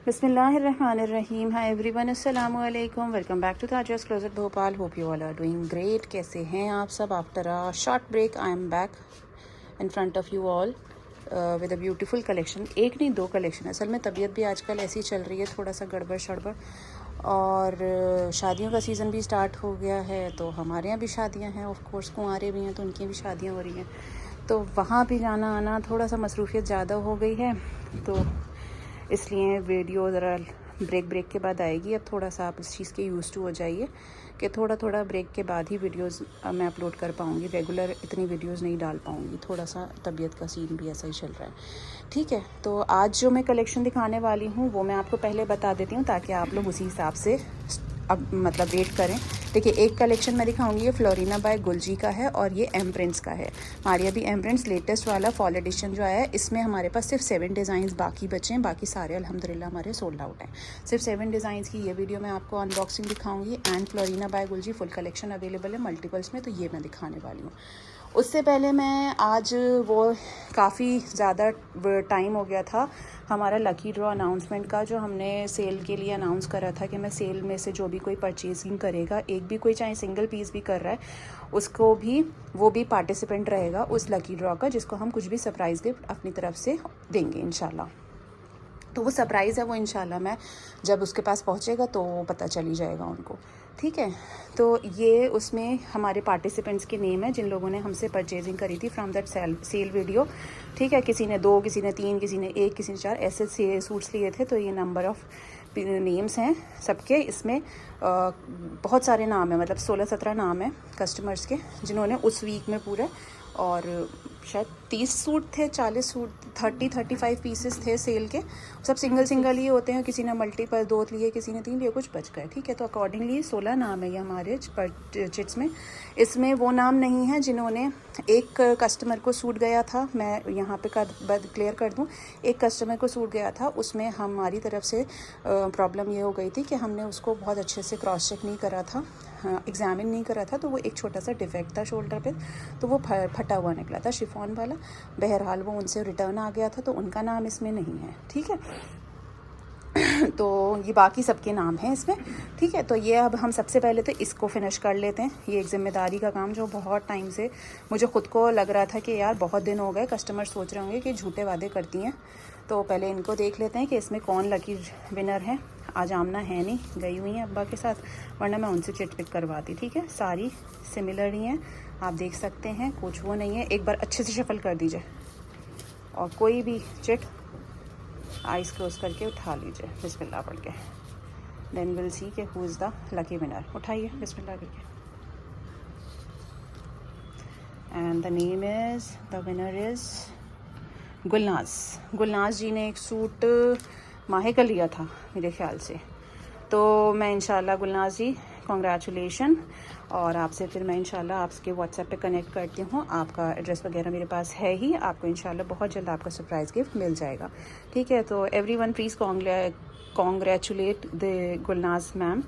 बिस्मिल्लाहिर्रहमानिर्रहीम। हाय एवरीवन, अस्सलाम वालेकुम। Welcome back to Tazia's closet Bhopal. Hope you all are doing great. कैसे हैं आप सब? After a short break I am back in front of you all with a beautiful collection. एक नहीं, दो कलेक्शन। असल में तबीयत भी आजकल ऐसी चल रही है, थोड़ा सा गड़बड़ शड़बड़, और शादियों का सीज़न भी स्टार्ट हो गया है। तो हमारे यहाँ भी शादियाँ हैं, ऑफ कोर्स कुंवारे भी हैं तो उनकी भी शादियाँ हो रही हैं, तो वहाँ भी जाना आना, थोड़ा सा मसरूफियत ज़्यादा हो गई है। तो इसलिए वीडियो ज़रा ब्रेक के बाद आएगी। अब थोड़ा सा आप इस चीज़ के यूज़ टू हो जाइए कि थोड़ा ब्रेक के बाद ही वीडियोस मैं अपलोड कर पाऊँगी। रेगुलर इतनी वीडियोस नहीं डाल पाऊँगी, थोड़ा सा तबीयत का सीन भी ऐसा ही चल रहा है। ठीक है, तो आज जो मैं कलेक्शन दिखाने वाली हूँ वो मैं आपको पहले बता देती हूँ ताकि आप लोग उसी हिसाब से अब मतलब वेट करें। देखिए, एक कलेक्शन मैं दिखाऊंगी, ये फ्लोरिना बाय गुलजी का है और ये एम प्रिंट्स का है। हमारे अभी एम प्रिंट्स लेटेस्ट वाला फॉल एडिशन जो आया है, इसमें हमारे पास सिर्फ 7 डिज़ाइंस बाकी बचे हैं। बाकी सारे अल्हम्दुलिल्लाह हमारे सोल्ड आउट हैं। सिर्फ 7 डिज़ाइंस की ये वीडियो मैं आपको अनबॉक्सिंग दिखाऊंगी। And Florina by Gulji full collection available है मल्टीपल्स में, तो ये मैं दिखाने वाली हूँ। उससे पहले मैं आज वो काफ़ी ज़्यादा टाइम हो गया था हमारा लकी ड्रॉ अनाउंसमेंट का, जो हमने सेल के लिए अनाउंस करा था कि मैं सेल में से जो भी कोई परचेजिंग करेगा, एक भी कोई चाहे सिंगल पीस भी कर रहा है, उसको भी वो भी पार्टिसिपेंट रहेगा उस लकी ड्रॉ का, जिसको हम कुछ भी सरप्राइज़ गिफ्ट अपनी तरफ से देंगे इंशाल्लाह। तो वो सरप्राइज़ है, वो इंशाल्लाह मैं जब उसके पास पहुंचेगा तो पता चल ही जाएगा उनको। ठीक है, तो ये उसमें हमारे पार्टिसिपेंट्स के नेम है जिन लोगों ने हमसे परचेजिंग करी थी फ्रॉम दैट सेल वीडियो। ठीक है, किसी ने 2, किसी ने 3, किसी ने 1, किसी ने 4 ऐसे सूट्स लिए थे। तो ये नंबर ऑफ़ नेम्स हैं सबके। इसमें बहुत सारे नाम हैं, मतलब 16-17 नाम हैं कस्टमर्स के जिन्होंने उस वीक में पूरे, और शायद 30 सूट थे, 40 सूट, 30-35 पीसेस थे सेल के। सब सिंगल ही होते हैं, किसी ने मल्टीपल 2 लिए, किसी ने 3 लिए, कुछ बच गए। ठीक है, तो अकॉर्डिंगली 16 नाम है ये हमारे चिट्स में। इसमें वो नाम नहीं है जिन्होंने, एक कस्टमर को सूट गया था, मैं यहाँ पे क्लियर कर दूँ, एक कस्टमर को सूट गया था, उसमें हमारी तरफ से प्रॉब्लम ये हो गई थी कि हमने उसको बहुत अच्छे से क्रॉस चेक नहीं करा था, एग्जामिन नहीं करा था, तो वो एक छोटा सा डिफेक्ट था शोल्डर पे, तो वो फटा हुआ निकला था शिफॉन वाला। बहरहाल वो उनसे रिटर्न आ गया था, तो उनका नाम इसमें नहीं है। ठीक है, तो ये बाकी सबके नाम हैं इसमें। ठीक है, तो ये अब हम सबसे पहले तो इसको फिनिश कर लेते हैं। ये एक ज़िम्मेदारी का काम जो बहुत टाइम से मुझे ख़ुद को लग रहा था कि यार बहुत दिन हो गए, कस्टमर सोच रहे होंगे कि झूठे वादे करती हैं। तो पहले इनको देख लेते हैं कि इसमें कौन लकी विनर है। आज आमना है नहीं, गई हुई हैं अब्बा के साथ, वरना मैं उनसे चिट पिक करवाती। ठीक है, सारी सिमिलर ही हैं, आप देख सकते हैं, कुछ वो नहीं है। एक बार अच्छे से शफल कर दीजिए और कोई भी चिट आइज़ क्लोज करके उठा लीजिए बिस्मिल्लाह पढ़ के। देन विल सी कि who is the lucky winner. उठाइए बिस्मिल्लाह करके। And the name is, the winner is Gulnaz ji ने एक सूट माहे का लिया था मेरे ख्याल से। तो मैं इंशाल्लाह गुलनाज जी कॉन्ग्रेचुलेशन, और आपसे फिर मैं इंशाल्लाह आपके व्हाट्सएप पे कनेक्ट करती हूँ। आपका एड्रेस वगैरह मेरे पास है ही, आपको इंशाल्लाह बहुत जल्द आपका सरप्राइज़ गिफ्ट मिल जाएगा। ठीक है, तो everyone please congratulate the Gulnaz ma'am.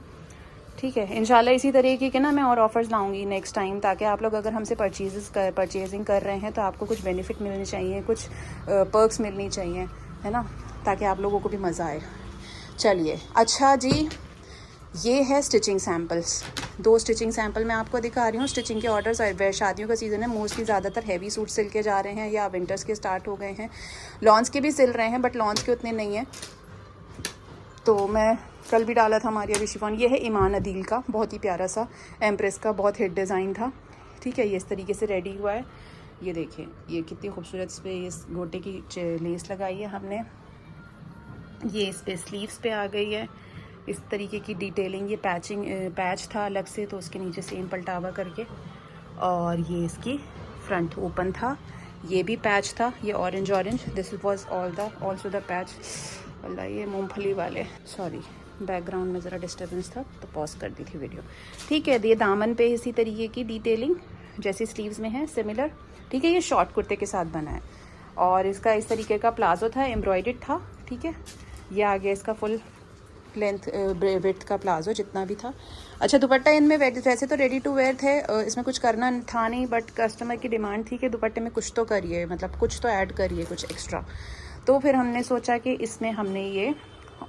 ठीक है, इंशाल्लाह इसी तरीके के ना मैं और ऑफ़र्स लाऊंगी नेक्स्ट टाइम, ताकि आप लोग अगर हमसे परचेजिंग कर रहे हैं तो आपको कुछ बेनिफिट मिलने चाहिए, कुछ पर्क्स मिलनी चाहिए, है ना, ताकि आप लोगों को भी मज़ा आए। चलिए, अच्छा जी, ये है स्टिचिंग सैम्पल्स। 2 स्टिचिंग सैम्पल मैं आपको दिखा रही हूँ। स्टिचिंग के ऑर्डर्स, शादियों का सीज़न है, मोस्टली ज़्यादातर हैवी सूट सिल के जा रहे हैं या विंटर्स के स्टार्ट हो गए हैं। लॉन्स के भी सिल रहे हैं, बट लॉन्स के उतने नहीं हैं। तो मैं कल भी डाला था हमारी अभी शिफॉन। ये है ईमान अदील का, बहुत ही प्यारा सा एम्प्रेस का बहुत हिट डिज़ाइन था। ठीक है, ये इस तरीके से रेडी हुआ है। ये देखें, ये कितनी खूबसूरत इस पर ये गोटे की लेस लगाई है हमने। ये इस पर स्लीव्स पे आ गई है इस तरीके की डिटेलिंग। ये पैच था अलग से, तो उसके नीचे सेम पलटावा करके, और ये इसकी फ्रंट ओपन था। ये भी पैच था, ये orange, this was also the patch. Allah, ये मूंगफली वाले, सॉरी बैकग्राउंड में ज़रा डिस्टर्बेंस था तो पॉज कर दी थी वीडियो। ठीक है, ये दामन पे इसी तरीके की डिटेलिंग जैसे स्लीव्स में है सिमिलर। ठीक है, ये शॉर्ट कुर्ते के साथ बना है, और इसका इस तरीके का प्लाजो था, एम्ब्रॉयडर्ड था। ठीक है, ये आ गया इसका फुल लेंथ विड्थ का प्लाजो जितना भी था। अच्छा, दुपट्टा इनमें वैसे तो रेडी टू वेयर थे, इसमें कुछ करना था नहीं, बट कस्टमर की डिमांड थी कि दुपट्टे में कुछ तो करिए, मतलब कुछ तो ऐड करिए, कुछ एक्स्ट्रा। तो फिर हमने सोचा कि इसमें हमने ये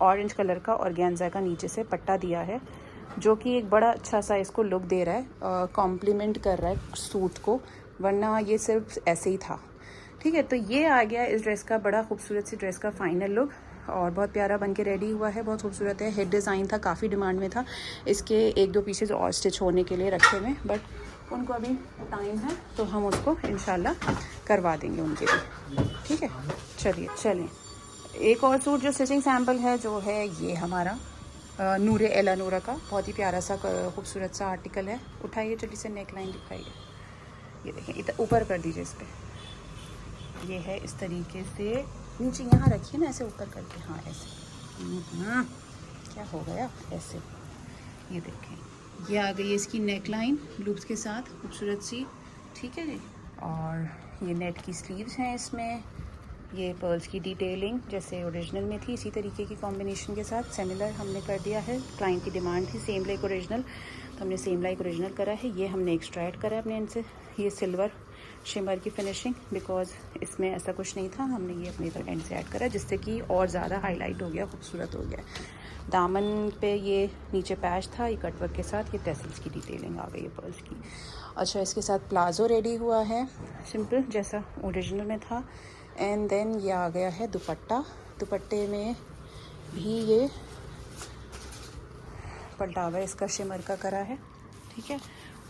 ऑरेंज कलर का ऑर्गेन्जा का नीचे से पट्टा दिया है, जो कि एक बड़ा अच्छा सा इसको लुक दे रहा है, कॉम्प्लीमेंट कर रहा है सूट को, वरना ये सिर्फ ऐसे ही था। ठीक है, तो ये आ गया इस ड्रेस का बड़ा खूबसूरत सी ड्रेस का फाइनल लुक, और बहुत प्यारा बन के रेडी हुआ है, बहुत खूबसूरत है। हेड डिज़ाइन था, काफ़ी डिमांड में था, इसके 1-2 पीसेज और स्टिच होने के लिए रखे हुए, बट उनको अभी टाइम है तो हम उसको इंशाल्लाह करवा देंगे उनके लिए। ठीक है, चलें एक और सूट जो स्टिचिंग सैम्पल है, जो है ये हमारा नूरे एला नूरा का बहुत ही प्यारा सा खूबसूरत सा आर्टिकल है। उठाइए जल्दी से, नेक लाइन दिखाइए, ये देखें, ऊपर कर दीजिए इस पर। ये है इस तरीके से, नीचे यहाँ रखिए ना ऐसे ऊपर करके, हाँ ऐसे, क्या हो गया ऐसे, ये देखें, ये आ गई इसकी नेक लाइन लूप्स के साथ खूबसूरत सी। ठीक है जी, और ये नेट की स्लीव्स हैं इसमें, ये पर्ल्स की डिटेलिंग जैसे ओरिजिनल में थी इसी तरीके की कॉम्बिनेशन के साथ सिमिलर हमने कर दिया है। क्लाइंट की डिमांड थी सेम लाइक ओरिजिनल, तो हमने सेम लाइक ओरिजिनल करा है। ये हमने एक्स्ट्रा ऐड करा है अपने एंड से, ये सिल्वर शिमर की फिनिशिंग, बिकॉज इसमें ऐसा कुछ नहीं था, हमने ये अपने एंड से ऐड करा जिससे कि और ज़्यादा हाईलाइट हो गया, खूबसूरत हो गया। दामन पे ये नीचे पैच था, ये कटवर्क के साथ, ये टेसल्स की डिटेलिंग आ गई है पर्ल्स की। अच्छा, इसके साथ प्लाजो रेडी हुआ है सिंपल जैसा ओरिजिनल में था, एंड देन ये आ गया है दुपट्टा। दुपट्टे में भी ये पल्टावा इसका शिमर का करा है। ठीक है,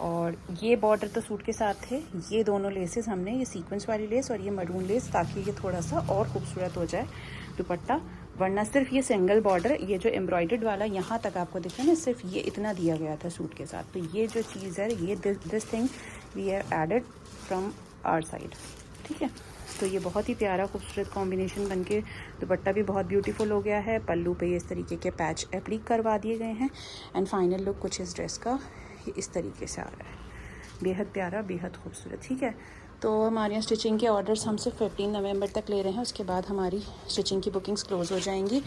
और ये बॉर्डर तो सूट के साथ थे, ये दोनों लेसेस हमने, ये सीक्वेंस वाली लेस और ये मरून लेस, ताकि ये थोड़ा सा और खूबसूरत हो जाए दुपट्टा, वरना सिर्फ ये सिंगल बॉर्डर, ये जो एम्ब्रॉयडर्ड वाला यहाँ तक आपको दिख रहा है ना, सिर्फ ये इतना दिया गया था सूट के साथ। तो ये जो चीज़ है, ये this thing we have added from our side. ठीक है, तो ये बहुत ही प्यारा खूबसूरत कॉम्बिनेशन बनके दुपट्टा भी बहुत ब्यूटीफुल हो गया है। पल्लू पे इस तरीके के पैच एप्लीक करवा दिए गए हैं, एंड फाइनल लुक कुछ इस ड्रेस का ये इस तरीके से आ रहा है, बेहद प्यारा, बेहद खूबसूरत। ठीक है, तो हमारे यहाँ स्टिचिंग के ऑर्डर्स हम सिर्फ 15 नवंबर तक ले रहे हैं, उसके बाद हमारी स्टिचिंग की बुकिंग्स क्लोज़ हो जाएंगी,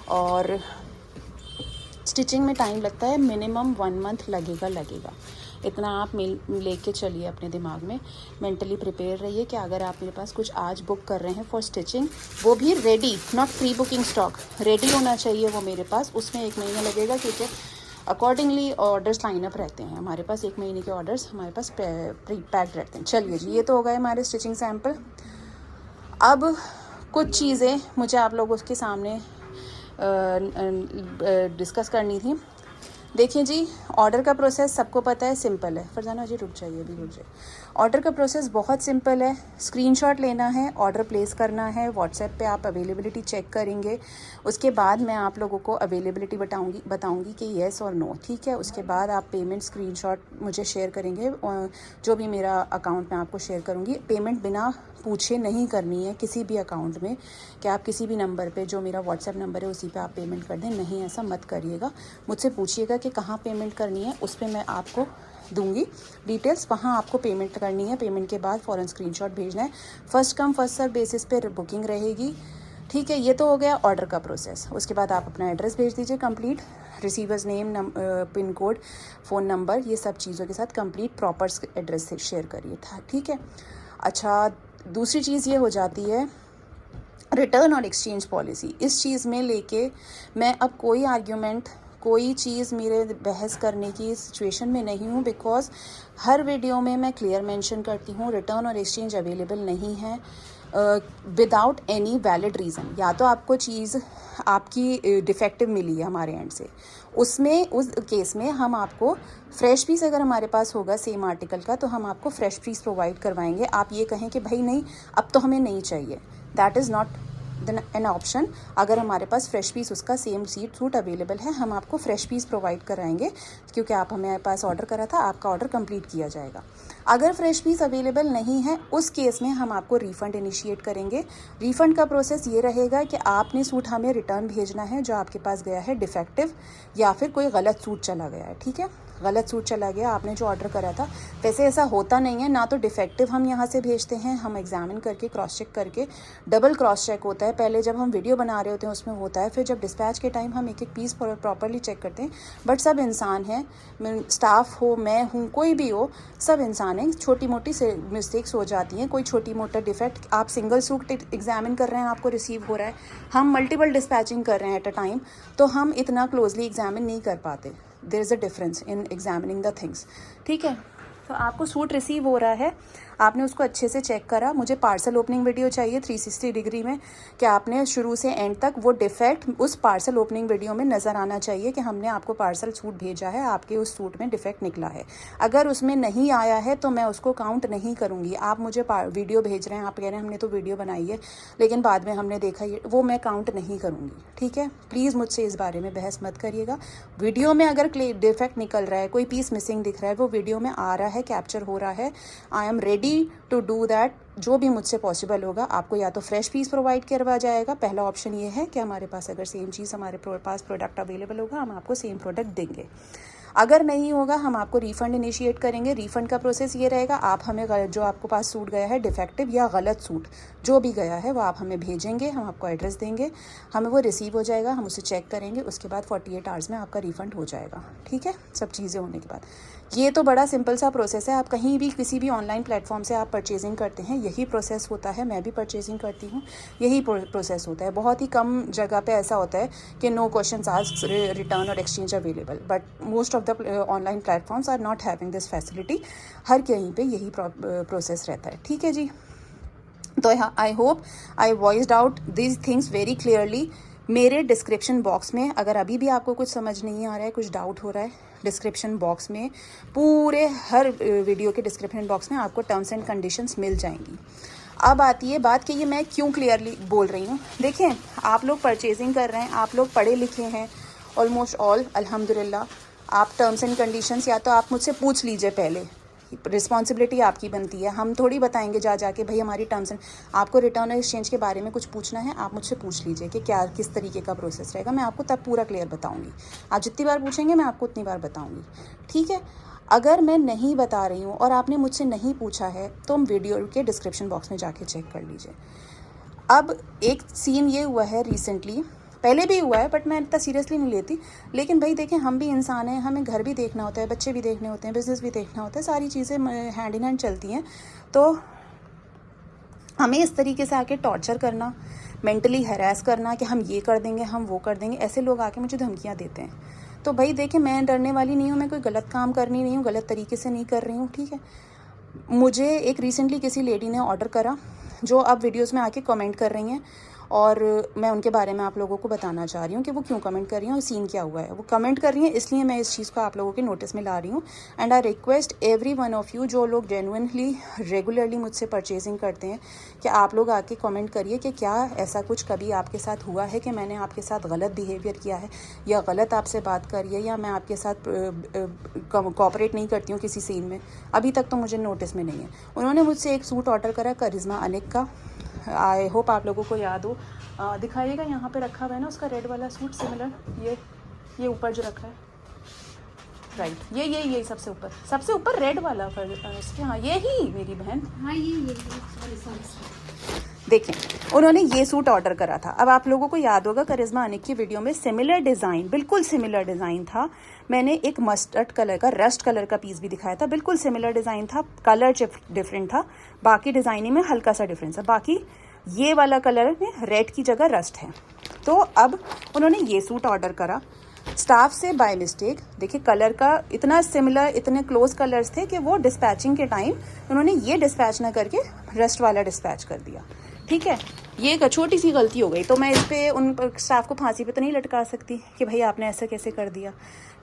और स्टिचिंग में टाइम लगता है, मिनिमम 1 मंथ लगेगा। इतना आप लेके चलिए अपने दिमाग में, मेंटली प्रिपेयर रहिए कि अगर आप मेरे पास कुछ आज बुक कर रहे हैं फॉर स्टिचिंग, वो भी ready, not pre booking stock, ready होना चाहिए वो मेरे पास, उसमें 1 महीना लगेगा, क्योंकि अकॉर्डिंगली ऑर्डर्स लाइन अप रहते हैं हमारे पास। 1 महीने के ऑर्डर्स हमारे पास प्री पैक्ड रहते हैं। चलिए जी, ये तो हो गए हमारे स्टिचिंग सैम्पल। अब कुछ चीज़ें मुझे आप लोगों के सामने डिस्कस करनी थी। देखिए जी, ऑर्डर का प्रोसेस सबको पता है, सिंपल है। फरजाना जी रुक जाइए, अभी रुक जाइए। ऑर्डर का प्रोसेस बहुत सिंपल है, स्क्रीनशॉट लेना है, ऑर्डर प्लेस करना है, व्हाट्सएप पे आप अवेलेबिलिटी चेक करेंगे, उसके बाद मैं आप लोगों को अवेलेबिलिटी बताऊंगी कि येस और नो। ठीक है, उसके बाद आप पेमेंट स्क्रीनशॉट मुझे शेयर करेंगे, जो भी मेरा अकाउंट मैं आपको शेयर करूँगी। पेमेंट बिना पूछे नहीं करनी है किसी भी अकाउंट में, कि आप किसी भी नंबर पे, जो मेरा व्हाट्सएप नंबर है उसी पे आप पेमेंट कर दें, नहीं, ऐसा मत करिएगा। मुझसे पूछिएगा कि कहाँ पेमेंट करनी है, उस पर मैं आपको दूंगी डिटेल्स, वहाँ आपको पेमेंट करनी है। पेमेंट के बाद फ़ौरन स्क्रीनशॉट भेजना है, first come first serve basis पे बुकिंग रहेगी। ठीक है, ये तो हो गया ऑर्डर का प्रोसेस। उसके बाद आप अपना एड्रेस भेज दीजिए complete, receiver's name, pin code, phone number, ये सब चीज़ों के साथ कंप्लीट प्रॉपर एड्रेस से शेयर करिए। ठीक है, अच्छा, दूसरी चीज़ ये हो जाती है रिटर्न और एक्सचेंज पॉलिसी। इस चीज़ में लेके मैं अब कोई आर्ग्यूमेंट, कोई चीज़ मेरे बहस करने की सिचुएशन में नहीं हूँ, बिकॉज़ हर वीडियो में मैं क्लियर मेंशन करती हूँ रिटर्न और एक्सचेंज अवेलेबल नहीं है विदाउट एनी वैलिड रीज़न। या तो आपको चीज़ आपकी डिफेक्टिव मिली है हमारे एंड से, उसमें उस केस में हम आपको फ्रेश पीस, अगर हमारे पास होगा सेम आर्टिकल का, तो हम आपको फ्रेश पीस प्रोवाइड करवाएंगे। आप ये कहें कि भाई नहीं, अब तो हमें नहीं चाहिए, that is not an option. अगर हमारे पास फ्रेश पीस उसका सेम सूट अवेलेबल है, हम आपको फ्रेश पीस प्रोवाइड कराएंगे, क्योंकि आप हमारे पास ऑर्डर करा था, आपका ऑर्डर कंप्लीट किया जाएगा। अगर फ्रेश पीस अवेलेबल नहीं है, उस केस में हम आपको रिफ़ंड इनिशिएट करेंगे। रिफ़ंड का प्रोसेस ये रहेगा कि आपने सूट हमें रिटर्न भेजना है जो आपके पास गया है डिफेक्टिव, या फिर कोई गलत सूट चला गया है। ठीक है, गलत सूट चला गया, आपने जो ऑर्डर करा था। वैसे ऐसा होता नहीं है, ना तो डिफेक्टिव हम यहाँ से भेजते हैं, हम एग्जामिन करके क्रॉस चेक करके, डबल क्रॉस चेक होता है। पहले जब हम वीडियो बना रहे होते हैं उसमें होता है, फिर जब डिस्पैच के टाइम हम एक एक पीस प्रॉपरली चेक करते हैं। बट सब इंसान हैं, स्टाफ हो, मैं हूँ, कोई भी हो, सब इंसान हैं, छोटी मोटी से मिस्टेक्स हो जाती हैं, कोई छोटी मोटा डिफेक्ट। आप सिंगल सूट एग्जामिन कर रहे हैं, आपको रिसीव हो रहा है, हम मल्टीपल डिस्पैचिंग कर रहे हैं एट अ टाइम, तो हम इतना क्लोजली एग्जामिन नहीं कर पाते। There is a difference in examining the things, ठीक है। तो आपको सूट रिसीव हो रहा है, आपने उसको अच्छे से चेक करा। मुझे पार्सल ओपनिंग वीडियो चाहिए 360 डिग्री में, कि आपने शुरू से एंड तक वो डिफेक्ट उस पार्सल ओपनिंग वीडियो में नज़र आना चाहिए कि हमने आपको पार्सल सूट भेजा है, आपके उस सूट में डिफेक्ट निकला है। अगर उसमें नहीं आया है तो मैं उसको काउंट नहीं करूँगी। आप मुझे वीडियो भेज रहे हैं, आप कह रहे हैं हमने तो वीडियो बनाई है लेकिन बाद में हमने देखा ये, वो मैं काउंट नहीं करूँगी, ठीक है। प्लीज़ मुझसे इस बारे में बहस मत करिएगा। वीडियो में अगर डिफेक्ट निकल रहा है, कोई पीस मिसिंग दिख रहा है, वो वीडियो में आ रहा है, कैप्चर हो रहा है, I am ready to do that. जो भी मुझसे पॉसिबल होगा, आपको या तो फ्रेश पीस प्रोवाइड करवा जाएगा, पहला ऑप्शन ये है कि हमारे पास अगर सेम चीज़ हमारे पास प्रोडक्ट अवेलेबल होगा, हम आपको सेम प्रोडक्ट देंगे। अगर नहीं होगा, हम आपको रिफ़ंड इनिशिएट करेंगे। रिफ़ंड का प्रोसेस ये रहेगा, आप हमें जो आपको पास सूट गया है डिफेक्टिव या गलत सूट जो भी गया है, वो आप हमें भेजेंगे, हम आपको एड्रेस देंगे, हमें वो रिसीव हो जाएगा, हम उसे चेक करेंगे, उसके बाद 48 आवर्स में आपका रिफ़ंड हो जाएगा, ठीक है। सब चीज़ें होने के बाद ये तो बड़ा सिंपल सा प्रोसेस है। आप कहीं भी किसी भी ऑनलाइन प्लेटफॉर्म से आप परचेजिंग करते हैं, यही प्रोसेस होता है। मैं भी परचेजिंग करती हूँ, यही प्रोसेस होता है। बहुत ही कम जगह पे ऐसा होता है कि नो क्वेश्चंस आस्क्ड, रिटर्न और exchange available, but most of the online platforms are not having this facility. हर कहीं पे यही प्रोसेस रहता है, ठीक है जी। तो I hope I voiced out these things very clearly. मेरे डिस्क्रिप्शन बॉक्स में अगर अभी भी आपको कुछ समझ नहीं आ रहा है, कुछ डाउट हो रहा है, डिस्क्रिप्शन बॉक्स में पूरे हर वीडियो के डिस्क्रिप्शन बॉक्स में आपको टर्म्स एंड कंडीशंस मिल जाएंगी। अब आती है बात कि ये मैं क्यों क्लियरली बोल रही हूँ। देखें, आप लोग परचेजिंग कर रहे हैं, आप लोग पढ़े लिखे हैं ऑलमोस्ट ऑल, अल्हम्दुलिल्लाह। आप टर्म्स एंड कंडीशंस या तो आप मुझसे पूछ लीजिए, पहले रिस्पॉन्सिबिलिटी आपकी बनती है। हम थोड़ी बताएंगे जा जाके भाई हमारी टर्म्स एंड, आपको रिटर्न और एक्सचेंज के बारे में कुछ पूछना है, आप मुझसे पूछ लीजिए कि क्या किस तरीके का प्रोसेस रहेगा, मैं आपको तब पूरा क्लियर बताऊंगी। आप जितनी बार पूछेंगे मैं आपको उतनी बार बताऊंगी, ठीक है। अगर मैं नहीं बता रही हूँ और आपने मुझसे नहीं पूछा है, तो हम वीडियो के डिस्क्रिप्शन बॉक्स में जाके चेक कर लीजिए। अब एक सीन ये हुआ है रिसेंटली, पहले भी हुआ है बट मैं इतना सीरियसली नहीं लेती, लेकिन भाई देखें, हम भी इंसान हैं, हमें घर भी देखना होता है, बच्चे भी देखने होते हैं, बिज़नेस भी देखना होता है, सारी चीज़ें हैंड इन हैंड चलती हैं। तो हमें इस तरीके से आके टॉर्चर करना, मेंटली हैरेस करना कि हम ये कर देंगे, हम वो कर देंगे, ऐसे लोग आके मुझे धमकियाँ देते हैं। तो भाई देखिए, मैं डरने वाली नहीं हूँ, मैं कोई गलत काम करनी नहीं हूँ, गलत तरीके से नहीं कर रही हूँ, ठीक है। मुझे एक रिसेंटली किसी लेडी ने ऑर्डर करा, जो अब वीडियोस में आके कमेंट कर रही हैं, और मैं उनके बारे में आप लोगों को बताना चाह रही हूँ कि वो क्यों कमेंट कर रही हैं और सीन क्या हुआ है। वो कमेंट कर रही हैं इसलिए मैं इस चीज़ को आप लोगों के नोटिस में ला रही हूँ। And I request every one of you, जो लोग जेन्युइनली रेगुलरली मुझसे परचेजिंग करते हैं, कि आप लोग आके कमेंट करिए कि क्या ऐसा कुछ कभी आपके साथ हुआ है कि मैंने आपके साथ गलत बिहेवियर किया है, या गलत आपसे बात करी है, या मैं आपके साथ कोऑपरेट नहीं करती हूँ किसी सीन में। अभी तक तो मुझे नोटिस में नहीं है। उन्होंने मुझसे एक सूट ऑर्डर करा करिश्मा अनिक का, आई होप आप लोगों को याद हो। दिखाइएगा, यहाँ पे रखा हुआ है ना उसका रेड वाला सूट, सिमिलर, ये ऊपर जो रखा है, राइट, ये सबसे ऊपर रेड वाला इसके, हाँ यही मेरी बहन, हाँ ये देखें, उन्होंने ये सूट ऑर्डर करा था। अब आप लोगों को याद होगा करिश्मा अनिक की वीडियो में सिमिलर डिज़ाइन, बिल्कुल सिमिलर डिज़ाइन था। मैंने एक मस्टर्ड कलर का, रस्ट कलर का पीस भी दिखाया था, बिल्कुल सिमिलर डिज़ाइन था, कलर डिफरेंट था, बाकी डिज़ाइनिंग में हल्का सा डिफरेंस है, बाकी ये वाला कलर में रेड की जगह रस्ट है। तो अब उन्होंने ये सूट ऑर्डर करा स्टाफ से बाय मिस्टेक। देखिए, कलर का इतना सिमिलर, इतने क्लोज कलर्स थे कि वो डिस्पैचिंग के टाइम उन्होंने ये डिस्पैच ना करके रस्ट वाला डिस्पैच कर दिया, ठीक है। ये एक छोटी सी गलती हो गई, तो मैं इस पर उन स्टाफ को फांसी पे तो नहीं लटका सकती कि भाई आपने ऐसा कैसे कर दिया,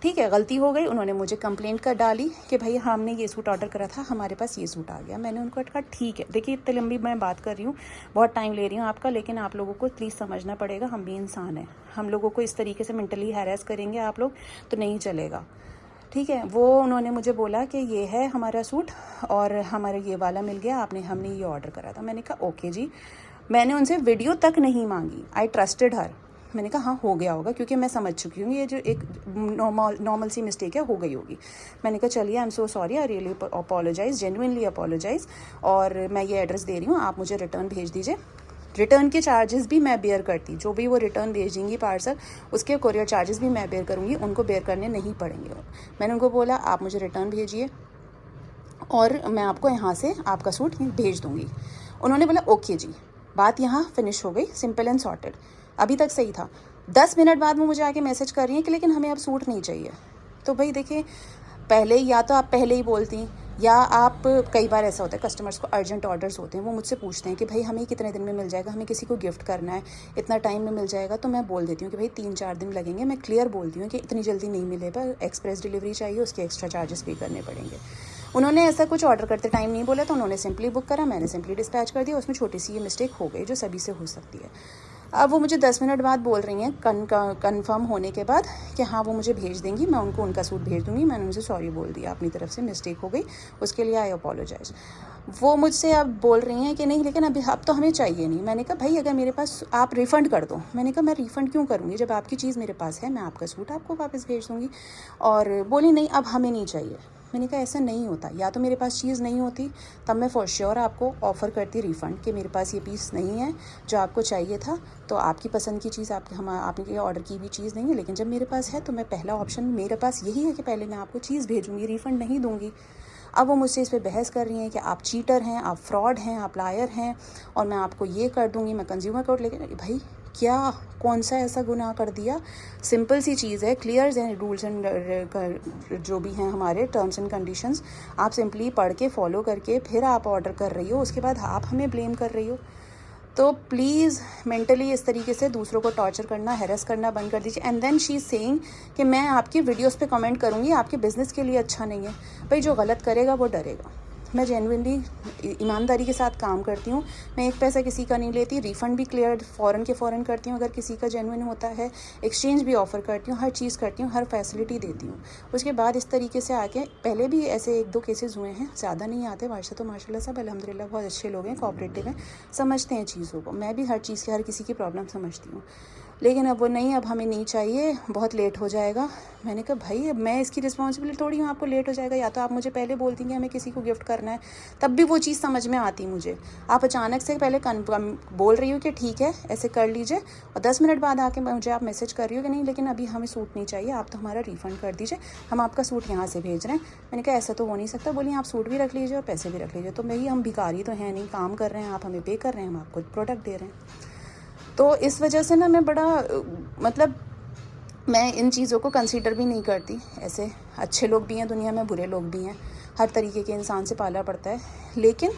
ठीक है, गलती हो गई। उन्होंने मुझे कंप्लेंट कर डाली कि भाई हमने ये सूट ऑर्डर करा था, हमारे पास ये सूट आ गया। मैंने उनको कहा ठीक है, देखिए इतनी लंबी मैं बात कर रही हूँ, बहुत टाइम ले रही हूँ आपका, लेकिन आप लोगों को प्लीज़ समझना पड़ेगा, हम भी इंसान हैं, हम लोगों को इस तरीके से मेंटली हैरेस करेंगे आप लोग तो नहीं चलेगा, ठीक है। वो उन्होंने मुझे बोला कि ये है हमारा सूट और हमारा ये वाला मिल गया, हमने ये ऑर्डर करा था। मैंने कहा ओके जी, मैंने उनसे वीडियो तक नहीं मांगी, आई ट्रस्टेड हर, मैंने कहा हाँ हो गया होगा, क्योंकि मैं समझ चुकी हूँ ये जो एक नॉर्मल सी मिस्टेक है, हो गई होगी। मैंने कहा चलिए I am so sorry, I really apologise, genuinely apologise, और मैं ये एड्रेस दे रही हूँ, आप मुझे रिटर्न भेज दीजिए। रिटर्न के चार्जेस भी मैं बेयर करती, जो भी वो रिटर्न भेजेंगी पार्सल, उसके कोरियर चार्जेस भी मैं बेयर करूँगी, उनको बेयर करने नहीं पड़ेंगे। मैंने उनको बोला आप मुझे रिटर्न भेजिए और मैं आपको यहाँ से आपका सूट भेज दूँगी। उन्होंने बोला ओके जी, बात यहाँ फिनिश हो गई, सिंपल एंड सॉर्टेड। अभी तक सही था। 10 मिनट बाद वो मुझे आके मैसेज कर रही हैं कि लेकिन हमें अब सूट नहीं चाहिए। तो भाई देखिए, पहले या तो आप पहले ही बोलती, या आप, कई बार ऐसा होता है कस्टमर्स को अर्जेंट ऑर्डर्स होते हैं, वो मुझसे पूछते हैं कि भाई हमें कितने दिन में मिल जाएगा, हमें किसी को गिफ्ट करना है, इतना टाइम में मिल जाएगा। तो मैं बोल देती हूँ कि भाई 3-4 दिन लगेंगे। मैं क्लियर बोलती हूँ कि इतनी जल्दी नहीं मिलेगा, एक्सप्रेस डिलीवरी चाहिए, उसके एक्स्ट्रा चार्जेस पे करने पड़ेंगे। उन्होंने ऐसा कुछ ऑर्डर करते टाइम नहीं बोला, तो उन्होंने सिंपली बुक करा, मैंने सिंपली डिस्पैच कर दिया। उसमें छोटी सी ये मिस्टेक हो गई जो सभी से हो सकती है। अब वो मुझे 10 मिनट बाद बोल रही हैं कन्फर्म होने के बाद कि हाँ वो मुझे भेज देंगी, मैं उनको उनका सूट भेज दूँगी। मैंने उनसे सॉरी बोल दिया, अपनी तरफ से मिस्टेक हो गई, उसके लिए आई अपोलोजाइज़। वो मुझसे अब बोल रही हैं कि नहीं लेकिन अभी अब तो हमें चाहिए नहीं। मैंने कहा भाई अगर मेरे पास, आप रिफ़ंड कर दो। मैंने कहा मैं रिफ़ंड क्यों करूँगी, जब आपकी चीज़ मेरे पास है, मैं आपका सूट आपको वापस भेज दूँगी। और बोली नहीं अब हमें नहीं चाहिए। मैंने कहा ऐसा नहीं होता, या तो मेरे पास चीज़ नहीं होती तब मैं फॉर श्योर आपको ऑफ़र करती रिफ़ंड कि मेरे पास ये पीस नहीं है जो आपको चाहिए था, तो आपकी पसंद की चीज़ आपने ऑर्डर की भी चीज़ नहीं है। लेकिन जब मेरे पास है तो मैं, पहला ऑप्शन मेरे पास यही है कि पहले मैं आपको चीज़ भेजूँगी, रिफ़ंड नहीं दूँगी। अब वो मुझसे इस पे बहस कर रही हैं कि आप चीटर हैं, आप फ्रॉड हैं, आप लायर हैं, और मैं आपको ये कर दूँगी, मैं कंज्यूमर कोर्ट। लेकिन भाई क्या, कौन सा ऐसा गुनाह कर दिया? सिंपल सी चीज़ है, क्लियर हैं रूल्स एंड जो भी हैं हमारे टर्म्स एंड कंडीशंस, आप सिंपली पढ़ के फॉलो करके फिर आप ऑर्डर कर रही हो, उसके बाद आप हमें ब्लेम कर रही हो। तो प्लीज़ मेंटली इस तरीके से दूसरों को टॉर्चर करना, हैरेस करना बंद कर दीजिए। And then she is saying कि मैं आपकी वीडियोस पे कमेंट करूँगी, आपके बिज़नेस के लिए अच्छा नहीं है। भाई जो गलत करेगा वो डरेगा। मैं जेन्युइनली ईमानदारी के साथ काम करती हूँ, मैं एक पैसा किसी का नहीं लेती, रिफ़ंड भी क्लियर फ़ौरन के फ़ौरन करती हूँ अगर किसी का जेन्युइन होता है, एक्सचेंज भी ऑफ़र करती हूँ, हर चीज़ करती हूँ, हर फैसिलिटी देती हूँ। उसके बाद इस तरीके से आके, पहले भी ऐसे 1-2 केसेस हुए हैं, ज़्यादा नहीं आते। वैसे तो माशाल्लाह सब अल्हम्दुलिल्लाह बहुत अच्छे लोग हैं, कोऑपरेटिव हैं, समझते हैं चीज़ों को। मैं भी हर चीज़ की, हर किसी की प्रॉब्लम समझती हूँ। लेकिन अब वो नहीं, अब हमें नहीं चाहिए, बहुत लेट हो जाएगा। मैंने कहा भाई अब मैं इसकी रिस्पॉन्सिबिलिटी थोड़ी हूँ, आपको लेट हो जाएगा, या तो आप मुझे पहले बोलती कि हमें किसी को गिफ्ट करना है, तब भी वो चीज़ समझ में आती मुझे। आप अचानक से पहले बोल रही हो कि ठीक है ऐसे कर लीजिए, और 10 मिनट बाद आके मुझे आप मैसेज कर रही हो कि नहीं लेकिन अभी हमें सूट नहीं चाहिए, आप तो हमारा रिफ़ंड कर दीजिए, हम आपका सूट यहाँ से भेज रहे हैं। मैंने कहा ऐसा तो हो नहीं सकता। बोली आप सूट भी रख लीजिए और पैसे भी रख लीजिए। तो भाई हम भिखारी तो हैं नहीं, काम कर रहे हैं, आप हमें पे कर रहे हैं, हम आपको प्रोडक्ट दे रहे हैं। तो इस वजह से ना मैं बड़ा, मतलब मैं इन चीज़ों को कंसीडर भी नहीं करती। ऐसे अच्छे लोग भी हैं दुनिया में, बुरे लोग भी हैं, हर तरीके के इंसान से पाला पड़ता है। लेकिन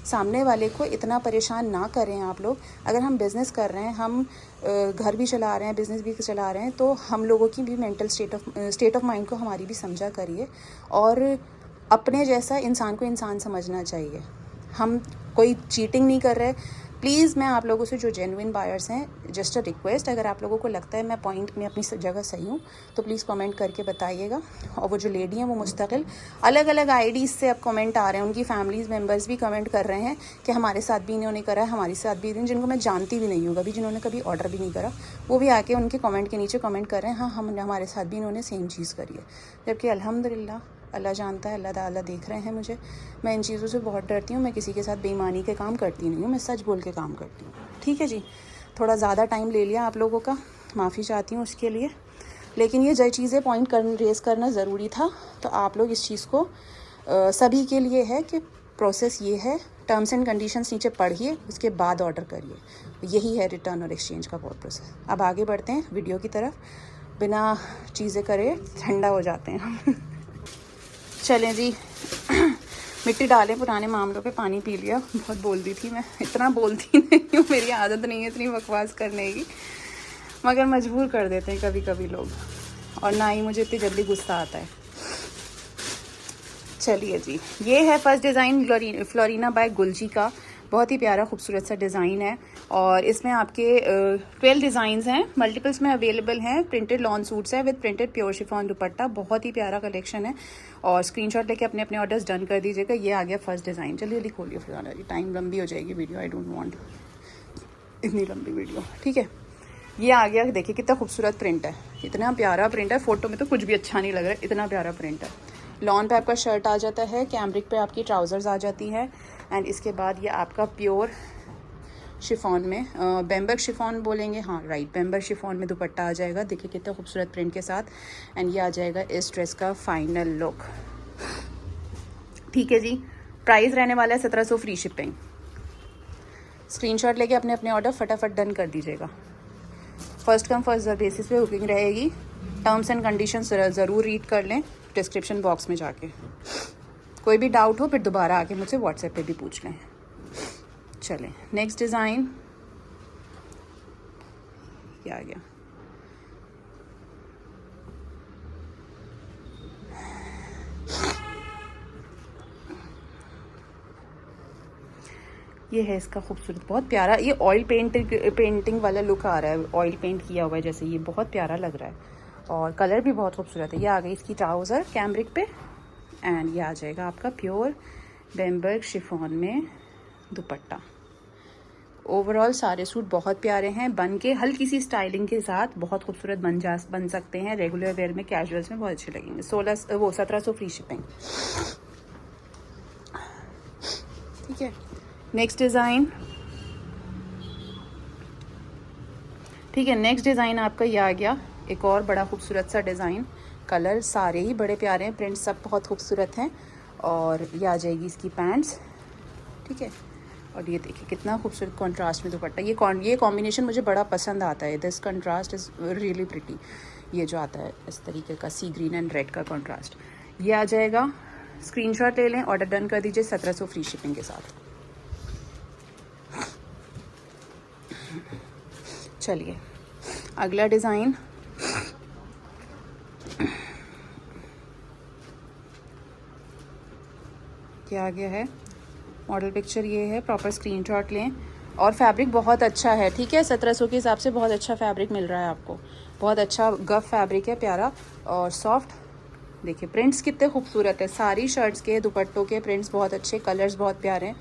सामने वाले को इतना परेशान ना करें आप लोग। अगर हम बिज़नेस कर रहे हैं, हम घर भी चला रहे हैं, बिज़नेस भी चला रहे हैं, तो हम लोगों की भी मेंटल स्टेट ऑफ माइंड को हमारी भी समझा करिए, और अपने जैसा इंसान को इंसान समझना चाहिए। हम कोई चीटिंग नहीं कर रहे। प्लीज़ मैं आप लोगों से, जो जेन्युइन बायर्स हैं, जस्ट अ रिक्वेस्ट, अगर आप लोगों को लगता है मैं पॉइंट में अपनी जगह सही हूँ तो प्लीज़ कमेंट करके बताइएगा। और वो जो लेडी हैं वो मुस्तकिल अलग अलग आईडीज़ से अब कमेंट आ रहे हैं, उनकी फैमिलीज़ मेम्बर्स भी कमेंट कर रहे हैं कि हमारे साथ भी इन्होंने करा है, हमारे साथ भी, जिनको मैं जानती भी नहीं हूँ कभी, जिन्होंने कभी ऑर्डर भी नहीं करा, वो भी आके उनके कमेंट के नीचे कमेंट कर रहे हैं हाँ हमारे साथ भी इन्होंने सेम चीज़ करी है। जबकि अल्हम्दुलिल्लाह अल्लाह जानता है, अल्लाह ताला देख रहे हैं मुझे। मैं इन चीज़ों से बहुत डरती हूँ, मैं किसी के साथ बेईमानी के काम करती नहीं हूँ, मैं सच बोल के काम करती हूँ। ठीक है जी, थोड़ा ज़्यादा टाइम ले लिया आप लोगों का, माफ़ी चाहती हूँ उसके लिए। लेकिन ये जो चीज़ें पॉइंट रेज़ करना ज़रूरी था। तो आप लोग इस चीज़ को सभी के लिए है कि प्रोसेस ये है, टर्म्स एंड कंडीशंस नीचे पढ़िए, उसके बाद ऑर्डर करिए। यही है रिटर्न और एक्सचेंज का प्रोसेस। अब आगे बढ़ते हैं वीडियो की तरफ, बिना चीज़ें करे ठंडा हो जाते हैं हम। चलें जी, मिट्टी डालें पुराने मामलों पे, पानी पी लिया। बहुत बोलती थी मैं, इतना बोलती नहीं हूँ, मेरी आदत नहीं है इतनी बकवास करने की, मगर मजबूर कर देते हैं कभी कभी लोग, और ना ही मुझे इतनी जल्दी गुस्सा आता है। चलिए जी, ये है फर्स्ट डिज़ाइन फ्लोरीना बाय गुलजी का। बहुत ही प्यारा खूबसूरत सा डिज़ाइन है, और इसमें आपके 12 डिज़ाइंस हैं, मल्टीपल्स में अवेलेबल हैं। प्रिंटेड लॉन सूट्स है विद प्रिंटेड प्योर शिफॉन दुपट्टा, बहुत ही प्यारा कलेक्शन है। और स्क्रीनशॉट लेके अपने अपने ऑर्डर्स डन कर दीजिएगा। ये आ गया फर्स्ट डिज़ाइन। चलिए जल्दी खोलिए फिर, टाइम लंबी हो जाएगी वीडियो, आई डोंट वांट इतनी लंबी वीडियो। ठीक है, ये आ गया, देखिए कितना खूबसूरत प्रिंट है, इतना प्यारा प्रिंट है, फ़ोटो में तो कुछ भी अच्छा नहीं लग रहा है, इतना प्यारा प्रिंट है। लॉन पे आपका शर्ट आ जाता है, कैमरिक पे आपकी ट्राउज़र्स आ जाती है, एंड इसके बाद ये आपका प्योर शिफॉन में, बेम्बर शिफॉन बोलेंगे, हाँ राइट, बेम्बर शिफॉन में दुपट्टा आ जाएगा। देखिए कितना खूबसूरत प्रिंट के साथ, एंड ये आ जाएगा इस ड्रेस का फाइनल लुक। ठीक है जी, प्राइस रहने वाला है 1700 फ्री शिपिंग। स्क्रीनशॉट लेके अपने अपने ऑर्डर फटाफट डन कर दीजिएगा। First come first serve basis पे बुकिंग रहेगी। टर्म्स एंड कंडीशंस ज़रूर रीड कर लें डिस्क्रिप्शन बॉक्स में जाके। कोई भी डाउट हो फिर दोबारा आके मुझसे व्हाट्सएप पे भी पूछ लें। चलें नेक्स्ट डिज़ाइन, क्या आ गया, ये है इसका खूबसूरत, बहुत प्यारा, ये ऑयल पेंटिंग वाला लुक आ रहा है, ऑयल पेंट किया हुआ है जैसे, ये बहुत प्यारा लग रहा है और कलर भी बहुत खूबसूरत है। ये आ गई इसकी ट्राउज़र कैमरिक पे, एंड ये आ जाएगा आपका प्योर बेम्बर्ग शिफॉन में दुपट्टा। ओवरऑल सारे सूट बहुत प्यारे हैं, बन के हल्की सी स्टाइलिंग के साथ बहुत खूबसूरत बन सकते हैं। रेगुलर वेयर में, कैजुअल्स में बहुत अच्छे लगेंगे। 1700 फ्री शिपिंग। ठीक है, नेक्स्ट डिज़ाइन। ठीक है, नेक्स्ट डिज़ाइन आपका ये आ गया, एक और बड़ा खूबसूरत सा डिज़ाइन। कलर सारे ही बड़े प्यारे हैं, प्रिंट सब बहुत खूबसूरत हैं, और ये आ जाएगी इसकी पैंट्स। ठीक है, और ये देखिए कितना खूबसूरत कंट्रास्ट में दुपट्टा, ये कॉम्बिनेशन मुझे बड़ा पसंद आता है। This contrast is really pretty. ये जो आता है इस तरीके का सी ग्रीन एंड रेड का कंट्रास्ट, ये आ जाएगा। स्क्रीनशॉट ले लें, ऑर्डर डन कर दीजिए 1700 फ्री शिपिंग के साथ। चलिए अगला डिज़ाइन, क्या आ गया है, मॉडल पिक्चर ये है, प्रॉपर स्क्रीनशॉट लें। और फैब्रिक बहुत अच्छा है, ठीक है, 1700 के हिसाब से बहुत अच्छा फैब्रिक मिल रहा है आपको, बहुत अच्छा गफ फैब्रिक है, प्यारा और सॉफ्ट। देखिए प्रिंट्स कितने खूबसूरत है, सारी शर्ट्स के दुपट्टों के प्रिंट्स बहुत अच्छे, कलर्स बहुत प्यारे हैं।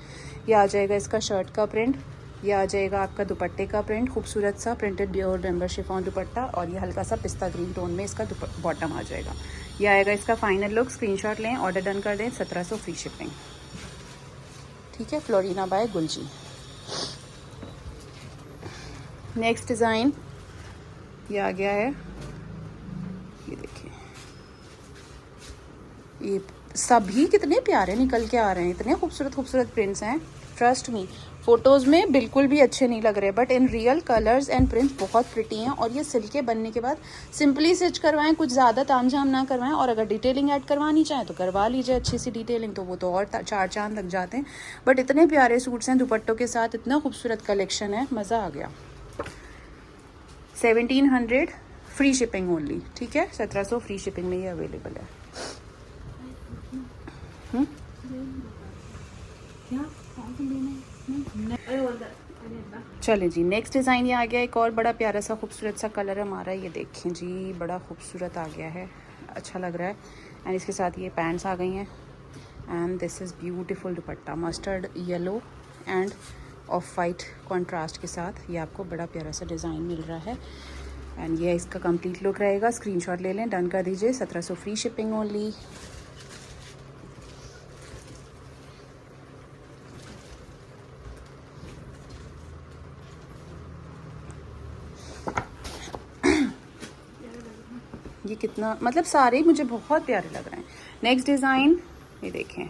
ये आ जाएगा इसका शर्ट का प्रिंट, ये आ जाएगा आपका दुपट्टे का प्रिंट, खूबसूरत सा प्रिंटेड प्योर बेम्बर शिफॉन दुपट्टा, और ये हल्का सा पिस्ता ग्रीन टोन में इसका बॉटम आ जाएगा। ये आएगा इसका फाइनल लुक। स्क्रीनशॉट लें, ऑर्डर डन कर दें, 1700 फ्री शिपिंग। ठीक है, फ्लोरिना बाय गुलजी। नेक्स्ट डिज़ाइन ये आ गया है, ये देखिए, ये सभी कितने प्यारे निकल के आ रहे हैं, इतने खूबसूरत खूबसूरत प्रिंट्स हैं। ट्रस्ट मी, फ़ोटोज़ में बिल्कुल भी अच्छे नहीं लग रहे, but in real colours and prints बहुत प्रिटी हैं। और ये सिल्क के बनने के बाद सिंपली स्टिच करवाएं, कुछ ज़्यादा तामझाम ना करवाएं, और अगर डिटेलिंग ऐड करवानी चाहें तो करवा लीजिए अच्छी सी डिटेलिंग, तो वो तो और 4 चांद लग जाते हैं। बट इतने प्यारे सूट्स हैं दुपट्टों के साथ, इतना खूबसूरत कलेक्शन है, मज़ा आ गया। 1700 फ्री शिपिंग ओनली। ठीक है, 1700 फ्री शिपिंग में ये अवेलेबल है। चलें जी, नेक्स्ट डिज़ाइन ये आ गया, एक और बड़ा प्यारा सा खूबसूरत सा कलर हमारा, ये देखें जी, बड़ा खूबसूरत आ गया है, अच्छा लग रहा है। एंड इसके साथ ये पैंट्स आ गई हैं, and this is beautiful dupatta, mustard yellow end of white contrast के साथ ये आपको बड़ा प्यारा सा डिज़ाइन मिल रहा है। एंड ये इसका कंप्लीट लुक रहेगा। स्क्रीनशॉट ले लें, डन कर दीजिए, 1700 फ्री शिपिंग ओनली। ये कितना, मतलब सारे मुझे बहुत प्यारे लग रहे हैं। नेक्स्ट डिज़ाइन ये देखें,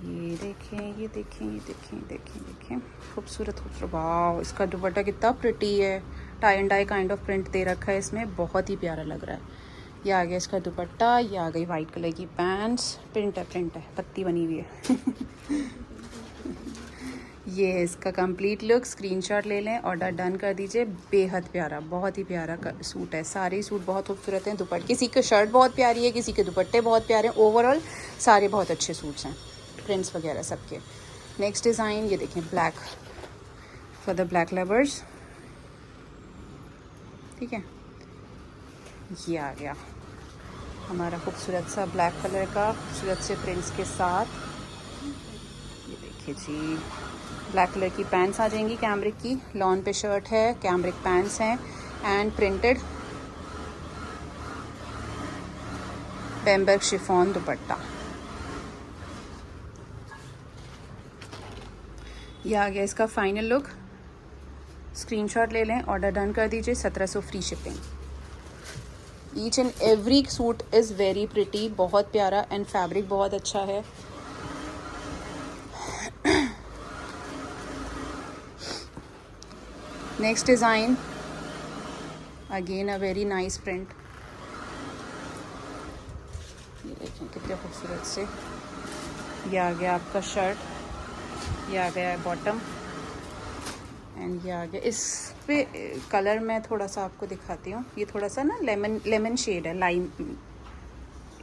ये देखें, ये देखें, ये देखें, देखें देखें, खूबसूरत खूबसूरत, वाह, इसका दुपट्टा कितना प्रिटी है, tie and dye kind of print दे रखा है इसमें, बहुत ही प्यारा लग रहा है। ये आ गया इसका दुपट्टा, ये आ गई वाइट कलर की पैंट्स, प्रिंट है, पत्ती बनी हुई है। ये इसका कंप्लीट लुक। स्क्रीनशॉट ले लें, ऑर्डर डन कर दीजिए। बेहद प्यारा, बहुत ही प्यारा सूट है, सारे सूट बहुत खूबसूरत हैं। दुपट्टे, किसी की शर्ट बहुत प्यारी है, किसी के दुपट्टे बहुत प्यारे हैं, ओवरऑल सारे बहुत अच्छे सूट्स हैं, प्रिंट्स वगैरह सबके। नेक्स्ट डिज़ाइन ये देखें, black for the black lovers. ठीक है, ये आ गया हमारा खूबसूरत सा ब्लैक कलर का, खूबसूरत से प्रिंट्स के साथ। ये देखिए जी, ब्लैक कलर की पैंट्स आ जाएंगी कैमरिक की, लॉन पे शर्ट है, कैमरिक पैंट्स हैं एंड प्रिंटेड बेम्बर्ग शिफॉन दुपट्टा। ये आ गया इसका फाइनल लुक। स्क्रीनशॉट ले लें, ऑर्डर डन कर दीजिए, 1700 free shipping. Each and every suit is very pretty, बहुत प्यारा एंड फैब्रिक बहुत अच्छा है। Next design, again a very nice print. ये देखें कितने खूबसूरत से। ये आ गया आपका शर्ट, ये आ गया बॉटम एंड ये आ गया। इस पे कलर मैं थोड़ा सा आपको दिखाती हूँ। ये थोड़ा सा ना लेमन शेड है, लाइम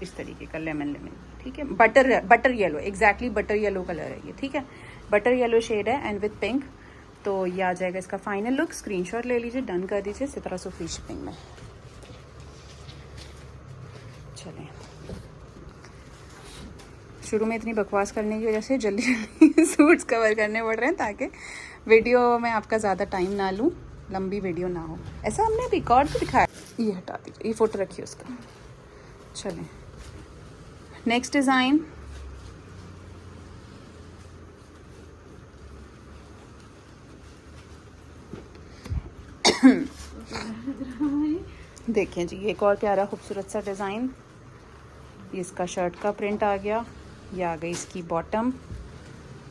इस तरीके का लेमन, ठीक है। Butter yellow, exactly butter yellow colour है ये, ठीक है। बटर येलो शेड है एंड विथ पिंक। तो ये आ जाएगा इसका फाइनल लुक। स्क्रीनशॉट ले लीजिए, डन कर दीजिए, 1700 फ्री शिपिंग में। चलें, शुरू में इतनी बकवास करने की वजह से जल्दी जल्दी सूट्स कवर करने पड़ रहे हैं ताकि वीडियो में आपका ज़्यादा टाइम ना लूँ, लंबी वीडियो ना हो। ऐसा हमने अभी रिकॉर्ड भी दिखाया। ये हटा दीजिए, ये फ़ोटो रखिए उसका। चलें, नेक्स्ट डिज़ाइन, देखिए जी, एक और प्यारा खूबसूरत सा डिज़ाइन। ये इसका शर्ट का प्रिंट आ गया, ये आ गई इसकी बॉटम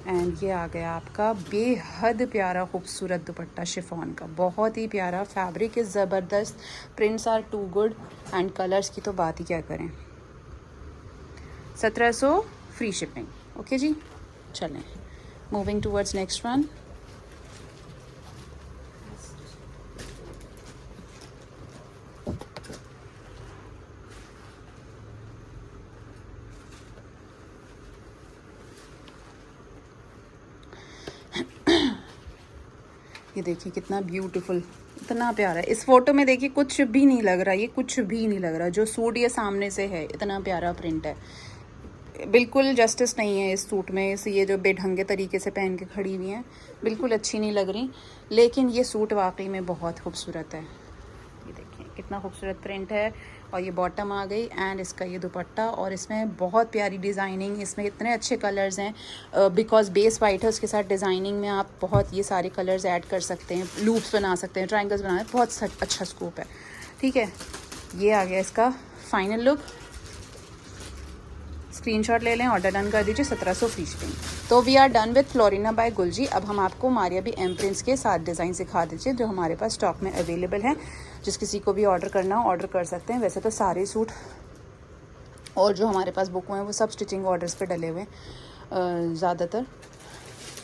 एंड ये आ गया आपका बेहद प्यारा खूबसूरत दुपट्टा शिफॉन का, बहुत ही प्यारा। फैब्रिक इज़ ज़बरदस्त, prints are too good and colours की तो बात ही क्या करें। 1700 फ्री शिपिंग। ओके जी, चलें, मूविंग टूवर्ड्स नेक्स्ट वन। ये देखिए कितना ब्यूटीफुल, इतना प्यारा है। इस फोटो में देखिए कुछ भी नहीं लग रहा, ये कुछ भी नहीं लग रहा। जो सूट ये सामने से है, इतना प्यारा प्रिंट है, बिल्कुल जस्टिस नहीं है इस सूट में। ये जो बेढंगे तरीके से पहन के खड़ी हुई हैं, बिल्कुल अच्छी नहीं लग रही। लेकिन ये सूट वाकई में बहुत खूबसूरत है। ये देखिए कितना खूबसूरत प्रिंट है। और ये बॉटम आ गई एंड इसका ये दुपट्टा, और इसमें बहुत प्यारी डिज़ाइनिंग, इसमें इतने अच्छे कलर्स हैं बिकॉज बेस वाइट है। उसके साथ डिज़ाइनिंग में आप बहुत ये सारे कलर्स ऐड कर सकते हैं, लूप्स बना सकते हैं, ट्रायंगल्स बनाना, बहुत अच्छा स्कोप है, ठीक है। ये आ गया इसका फाइनल लुक। स्क्रीनशॉट ले लें, ऑर्डर डन कर दीजिए, 1700 फ्री शिपिंग। तो we are done with Florina by Gulji. अब हम आपको मारिया बी एम प्रिंट्स के साथ डिज़ाइन सिखा दीजिए जो हमारे पास स्टॉक में अवेलेबल हैं। जिस किसी को भी ऑर्डर करना हो ऑर्डर कर सकते हैं। वैसे तो सारे सूट और जो हमारे पास बुक हुए हैं वो सब स्टिचिंग ऑर्डर्स पे डले हुए हैं ज़्यादातर।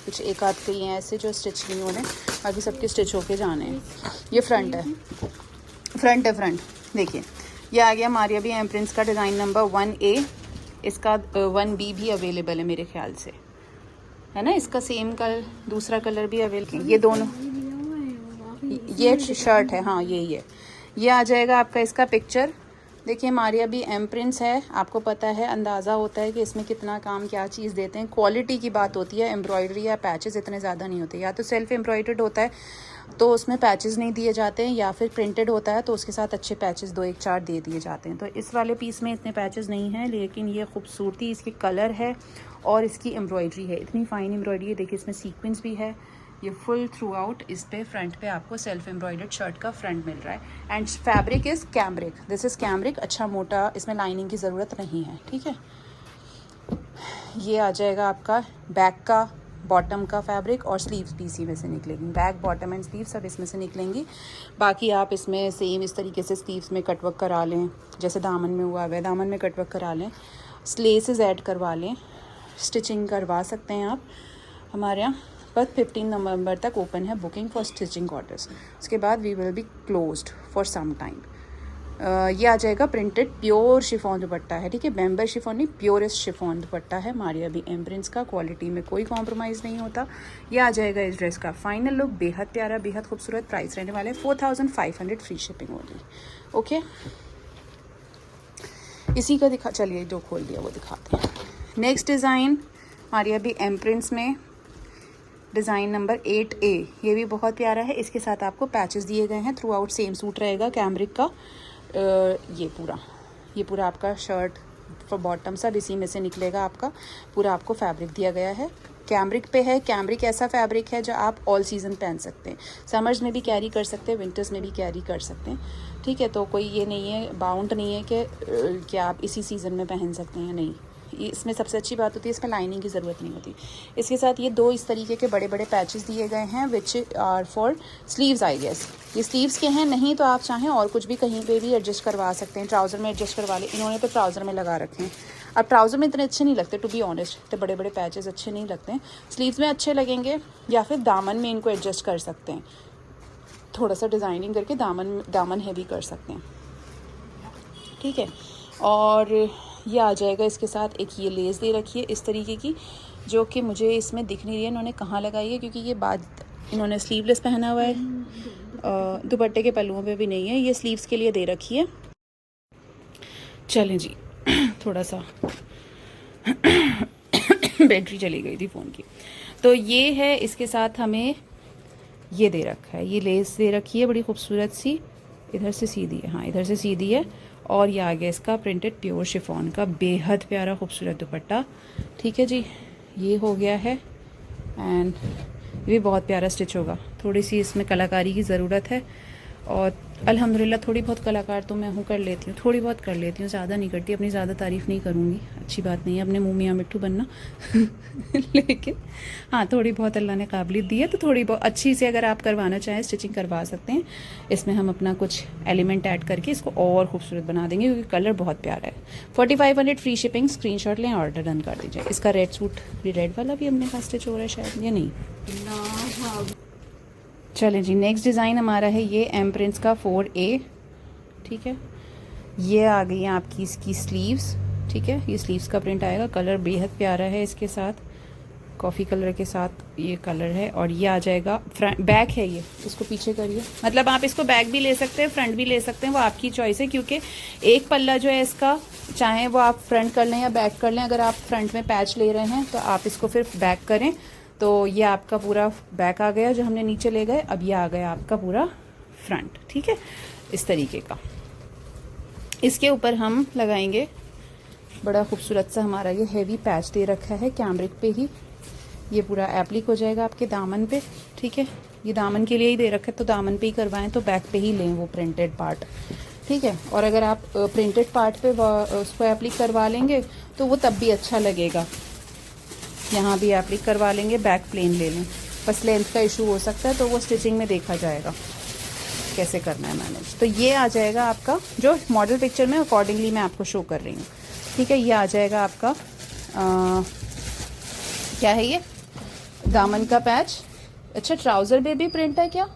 कुछ एक आध कई हैं ऐसे जो स्टिच नहीं हो रहे, बाकी सबके स्टिच होके जाने हैं। ये फ्रंट है, फ्रंट देखिए। ये आ गया मारिया बी एम प्रिंट्स का डिज़ाइन नंबर 1A। इसका 1B भी अवेलेबल है मेरे ख्याल से, है ना। इसका सेम कलर, दूसरा कलर भी अवेलेबल, ये दोनों, ये शर्ट है, हाँ यही है। ये आ जाएगा आपका इसका पिक्चर। देखिए मारिया बी एम प्रिंट्स है, आपको पता है, अंदाज़ा होता है कि इसमें कितना काम क्या चीज़ देते हैं। क्वालिटी की बात होती है, एम्ब्रॉयडरी या पैचेस इतने ज़्यादा नहीं होते। या तो सेल्फ एम्ब्रॉयडर्ड होता है तो उसमें पैचेस नहीं दिए जाते हैं, या फिर प्रिंटेड होता है तो उसके साथ अच्छे पैचेस 2 1 4 दे दिए जाते हैं। तो इस वाले पीस में इतने पैचेस नहीं हैं, लेकिन ये खूबसूरती इसकी कलर है और इसकी एम्ब्रॉयडरी है, इतनी फाइन एम्ब्रॉयडरी है। देखिए इसमें सीक्वेंस भी है। ये फुल थ्रू आउट इस पे फ्रंट पे आपको सेल्फ एम्ब्रॉयडर्ड शर्ट का फ्रंट मिल रहा है and fabric is cambric, this is cambric, अच्छा मोटा, इसमें लाइनिंग की ज़रूरत नहीं है, ठीक है। ये आ जाएगा आपका बैक का, बॉटम का फैब्रिक, और स्लीव्स भी इसी में से निकलेंगी। बैक, बॉटम एंड स्लीव सब इसमें से निकलेंगी। बाकी आप इसमें सेम इस तरीके से स्लीव्स में कटवर्क करा लें, जैसे दामन में हुआ है दामन में कटवर्क करा लें, स्लेसेस ऐड करवा लें, स्टिचिंग करवा सकते हैं आप। हमारे यहाँ बस 15 नवंबर तक ओपन है बुकिंग फॉर स्टिचिंग ऑर्डर्स। उसके बाद we will be closed for some time. ये आ जाएगा प्रिंटेड प्योर शिफॉन दुपट्टा है, ठीक है। बेम्बर शिफॉन नहीं, प्योरेस्ट शिफॉन दुपट्टा है मारिया बी एम प्रिंट्स का। क्वालिटी में कोई कॉम्प्रोमाइज़ नहीं होता। ये आ जाएगा इस ड्रेस का फाइनल लुक, बेहद प्यारा, बेहद खूबसूरत। प्राइस रहने वाले 4500 फ्री शिपिंग होगी। ओके, इसी का दिखा, चलिए जो खोल दिया वो दिखाते हैं। Next design Maria B M prints में, डिज़ाइन नंबर 8A, ये भी बहुत प्यारा है। इसके साथ आपको पैचेस दिए गए हैं, थ्रू आउट सेम सूट रहेगा कैमरिक का। ये पूरा आपका शर्ट बॉटम सब इसी में से निकलेगा आपका। पूरा आपको फैब्रिक दिया गया है, कैमरिक पे है। कैमरिक ऐसा फैब्रिक है जो आप ऑल सीज़न पहन सकते हैं, समर्स में भी कैरी कर सकते हैं, विंटर्स में भी कैरी कर सकते हैं, ठीक है। तो कोई ये नहीं है, बाउंड नहीं है कि आप इसी सीज़न में पहन सकते हैं, नहीं। इसमें सबसे अच्छी बात होती है इसमें लाइनिंग की ज़रूरत नहीं होती। इसके साथ ये 2 इस तरीके के बड़े बड़े पैचेस दिए गए हैं which are for sleeves, I guess ये स्लीव्स के हैं। नहीं तो आप चाहें और कुछ भी कहीं पे भी एडजस्ट करवा सकते हैं, ट्राउज़र में एडजस्ट करवा लें। इन्होंने तो ट्राउज़र में लगा रखे हैं। अब ट्राउज़र में इतने अच्छे नहीं लगते, टू बी ऑनेस्ट, तो बड़े बड़े पैचेस अच्छे नहीं लगते हैं। स्लीव्स में अच्छे लगेंगे, या फिर दामन में इनको एडजस्ट कर सकते हैं, थोड़ा सा डिज़ाइनिंग करके दामन हैवी कर सकते हैं, ठीक है। और ये आ जाएगा इसके साथ एक ये लेस दे रखी है इस तरीके की, जो कि मुझे इसमें दिख नहीं रही है इन्होंने कहाँ लगाई है, क्योंकि ये बाद इन्होंने स्लीवलेस पहना हुआ है, दुपट्टे के पल्लुओं पे भी नहीं है, ये स्लीव्स के लिए दे रखी है। चलें जी, थोड़ा सा बैटरी चली गई थी फ़ोन की। तो ये है, इसके साथ हमें ये दे रखा है, ये लेस दे रखी है बड़ी खूबसूरत सी, इधर से सीधी है, हाँ इधर से सीधी है। और ये आ गया इसका प्रिंटेड प्योर शिफॉन का बेहद प्यारा खूबसूरत दुपट्टा, ठीक है जी। ये हो गया है, एंड ये भी बहुत प्यारा स्टिच होगा। थोड़ी सी इसमें कलाकारी की ज़रूरत है, और अल्हम्दुलिल्लाह थोड़ी बहुत कलाकार तो मैं कर लेती हूँ, थोड़ी बहुत कर लेती हूँ, ज़्यादा नहीं करती। अपनी ज़्यादा तारीफ़ नहीं करूँगी, अच्छी बात नहीं है अपने मुँह मियाँ मिट्ठू बनना लेकिन हाँ, थोड़ी बहुत अल्लाह ने काबिलियत दी है, तो थोड़ी बहुत अच्छी से अगर आप करवाना चाहें स्टिचिंग करवा सकते हैं। इसमें हम अपना कुछ एलिमेंट ऐड करके इसको और खूबसूरत बना देंगे, क्योंकि कलर बहुत प्यारा है। 4500 फ्री शिपिंग, स्क्रीनशॉट लें, ऑर्डर डन कर दीजिए। इसका रेड सूट भी, रेड वाला भी अपने पास स्टिच हो रहा है शायद, या नहीं। चलें जी, नेक्स्ट डिज़ाइन हमारा है ये एम प्रिंट्स का 4A, ठीक है। ये आ गई है आपकी इसकी स्लीव्स, ठीक है। ये स्लीव्स का प्रिंट आएगा, कलर बेहद प्यारा है, इसके साथ कॉफ़ी कलर के साथ ये कलर है। और ये आ जाएगा फ्रंट, बैक है ये, इसको पीछे करिए, मतलब आप इसको बैक भी ले सकते हैं, फ्रंट भी ले सकते हैं, वो आपकी चॉइस है। क्योंकि एक पल्ला जो है इसका, चाहे वो आप फ्रंट कर लें या बैक कर लें, अगर आप फ्रंट में पैच ले रहे हैं तो आप इसको फिर बैक करें, तो ये आपका पूरा बैक आ गया जो हमने नीचे ले गए। अब ये आ गया आपका पूरा फ्रंट, ठीक है, इस तरीके का। इसके ऊपर हम लगाएंगे बड़ा खूबसूरत सा हमारा ये हेवी पैच दे रखा है कैमरिक पे ही, ये पूरा एप्लिक हो जाएगा आपके दामन पे, ठीक है। ये दामन के लिए ही दे रखा है, तो दामन पे ही करवाएं, तो बैक पे ही लें वो प्रिंटेड पार्ट, ठीक है। और अगर आप प्रिंटेड पार्ट पे उसको एप्लिक करवा लेंगे तो वो तब भी अच्छा लगेगा। यहाँ भी एप्लिक करवा लेंगे, बैक प्लेन ले लें, बस लेंथ का इशू हो सकता है, तो वो स्टिचिंग में देखा जाएगा कैसे करना है मैनेज। तो ये आ जाएगा आपका, जो मॉडल पिक्चर में अकॉर्डिंगली मैं आपको शो कर रही हूँ, ठीक है। ये आ जाएगा आपका क्या है ये, दामन का पैच। अच्छा, ट्राउज़र पे भी प्रिंट है क्या?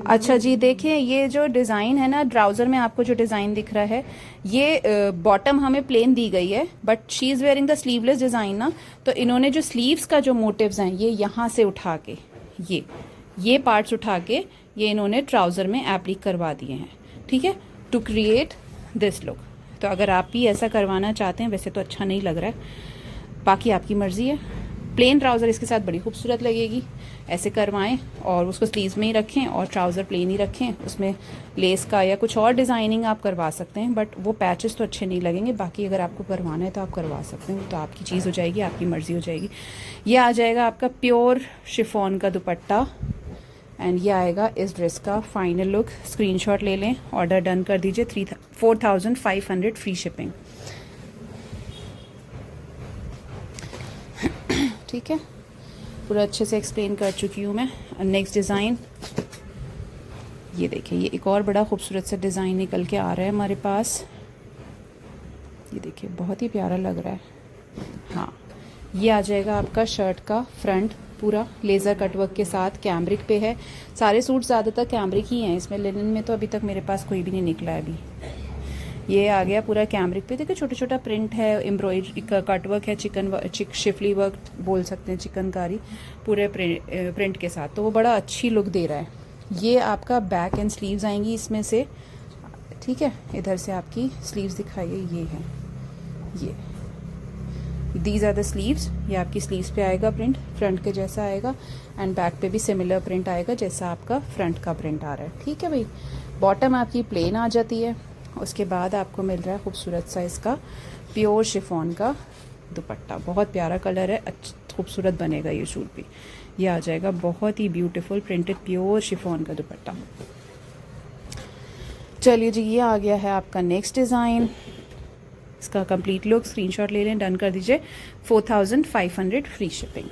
अच्छा जी, देखिए ये जो डिज़ाइन है ना, ट्राउज़र में आपको जो डिज़ाइन दिख रहा है, ये बॉटम हमें प्लेन दी गई है, but she is wearing the sleeveless design ना, तो इन्होंने जो स्लीव्स का जो मोटिव्स हैं, ये यहाँ से उठा के ये पार्ट्स उठा के ये इन्होंने ट्राउज़र में एप्लिक करवा दिए हैं, ठीक है, टू क्रिएट दिस लुक। तो अगर आप भी ऐसा करवाना चाहते हैं, वैसे तो अच्छा नहीं लग रहा है, बाकी आपकी मर्ज़ी है। प्लेन ट्राउज़र इसके साथ बड़ी खूबसूरत लगेगी, ऐसे करवाएं और उसको स्लीव्स में ही रखें और ट्राउज़र प्लेन ही रखें, उसमें लेस का या कुछ और डिज़ाइनिंग आप करवा सकते हैं, बट वो पैचेस तो अच्छे नहीं लगेंगे। बाकी अगर आपको करवाना है तो आप करवा सकते हैं, तो आपकी चीज़ हो जाएगी, आपकी मर्ज़ी हो जाएगी। ये आ जाएगा आपका प्योर शिफॉन का दुपट्टा, एंड ये आएगा इस ड्रेस का फाइनल लुक। स्क्रीनशॉट ले लें, ऑर्डर डन कर दीजिए। 4500 फ्री शिपिंग, ठीक है। पूरा अच्छे से एक्सप्लेन कर चुकी हूँ मैं। नेक्स्ट डिज़ाइन ये देखिए, ये एक और बड़ा खूबसूरत सा डिज़ाइन निकल के आ रहा है हमारे पास। ये देखिए, बहुत ही प्यारा लग रहा है। हाँ, ये आ जाएगा आपका शर्ट का फ्रंट, पूरा लेज़र कटवर्क के साथ, कैमरिक पे है। सारे सूट ज़्यादातर कैमरिक ही हैं, इसमें लिनन में तो अभी तक मेरे पास कोई भी नहीं निकला है अभी। ये आ गया पूरा कैमरिक पे, देखिए छोटा छोटा प्रिंट है, एम्ब्रॉयडरी का कटवर्क है, शिफली वर्क बोल सकते हैं, चिकनकारी पूरे प्रिंट के साथ, तो वो बड़ा अच्छी लुक दे रहा है। ये आपका बैक एंड स्लीव्स आएंगी इसमें से, ठीक है। इधर से आपकी स्लीव्स दिखाइए, ये है, ये दीज आर द स्लीव्स, ये आपकी स्लीव्स पे आएगा प्रिंट, फ्रंट के जैसा आएगा, एंड बैक पे भी सिमिलर प्रिंट आएगा जैसा आपका फ्रंट का प्रिंट आ रहा है। ठीक है भाई। बॉटम आपकी प्लेन आ जाती है। उसके बाद आपको मिल रहा है खूबसूरत सा इसका प्योर शिफॉन का दुपट्टा, बहुत प्यारा कलर है, खूबसूरत बनेगा ये सूट भी। ये आ जाएगा बहुत ही ब्यूटीफुल प्रिंटेड प्योर शिफॉन का दुपट्टा। चलिए जी, ये आ गया है आपका नेक्स्ट डिज़ाइन। इसका कंप्लीट लुक स्क्रीनशॉट ले लें, डन कर दीजिए। 4500 फ्री शिपिंग।